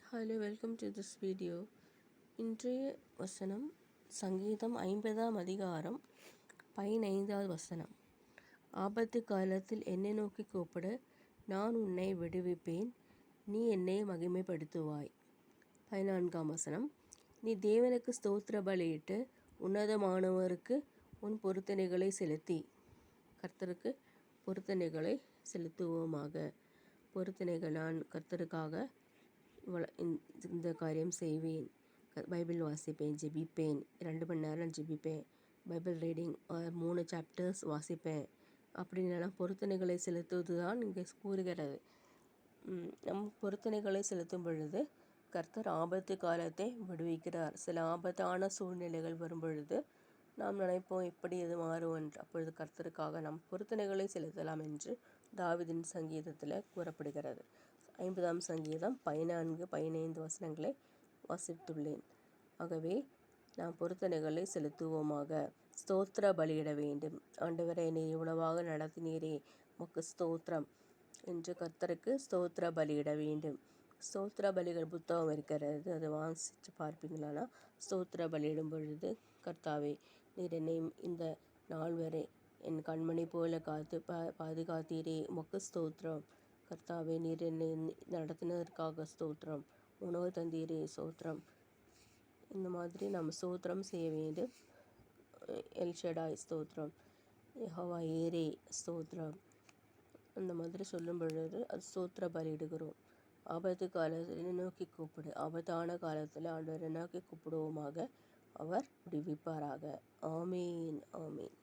Hello, welcome to this video. இன்றைய வசனம் சங்கீதம் 50ஆம் அதிகாரம் 15வது வசனம். ஆபத்து காலத்தில் என்னை நோக்கி கூப்பிடு, நான் உன்னை விடுவிப்பேன், நீ என்னை மகிமைப்படுத்துவாய். 14ஆம் வசனம். நீ தேவனுக்கு ஸ்தோத்திர பலியிட்டு உன்னதமானவருக்கு உன் பொருத்தனைகளை செலுத்தி. கர்த்தருக்கு பொருத்தனைகளை செலுத்துவோமாக. பொருத்தனைகள் நான் கர்த்தருக்காக இந்த காரியம் செய்வேன், பைபிள் வாசிப்பேன், ஜெபிப்பேன், 2 மணி நேரம் ஜெபிப்பேன், பைபிள் ரீடிங் 3 சாப்டர்ஸ் வாசிப்பேன் அப்படின்னெல்லாம் பொருத்தனைகளை செலுத்துவது தான் இங்கே கூறுகிறது. நம் பொருத்தனைகளை செலுத்தும் பொழுது கர்த்தர் ஆபத்து காலத்தை விடுவிக்கிறார். சில ஆபத்தான சூழ்நிலைகள் வரும் பொழுது நாம் நினைப்போம் எப்படி இது மாறும் என்று. அப்பொழுது கர்த்தருக்காக நம் பொருத்தனைகளை செலுத்தலாம் என்று தாவீதின் சங்கீதத்தில் கூறப்படுகிறது. 50ஆம் சங்கீதம் 14-15 வசனங்களை வாசித்துள்ளேன். ஆகவே நாம் பொருத்தனைகளை செலுத்துவோமாக. ஸ்தோத்திர பலியிட வேண்டும். ஆண்டவரே, என்னை இவ்வளவாக நடத்தினீரே, உமக்கு ஸ்தோத்திரம் என்று கர்த்தருக்கு ஸ்தோத்திர பலியிட வேண்டும். ஸ்தோத்திர பலிகள் புத்தகம் இருக்கிறது, அதை வாசித்து பார்ப்பீங்களானா ஸ்தோத்திர பலியிடும் பொழுது, கர்த்தாவே நீர் என்னை இந்த நாள் வரை என் கண்மணி போல காத்து பாதுகாத்தீரே, உமக்கு ஸ்தோத்திரம். கர்த்தாவே, நீர் என்னை நடத்தினதற்காக ஸ்தோத்திரம். உணவு தந்தீரே ஸ்தோத்திரம். இந்த மாதிரி நம்ம ஸ்தோத்திரம் செய்ய வேண்டும். எல்ஷடாய் ஸ்தோத்திரம், யெகோவா ஏரே ஸ்தோத்திரம். அந்த மாதிரி சொல்லும் பொழுது அது ஸ்தோத்திர பலியிடுகிறோம். ஆபத்து காலத்தில் நோக்கி கூப்பிடு. ஆபத்தான காலத்தில் ஆண்டவரை நோக்கி கூப்பிடுவோமாக. அவர் விடுவிப்பாராக. ஆமீன், ஆமீன்.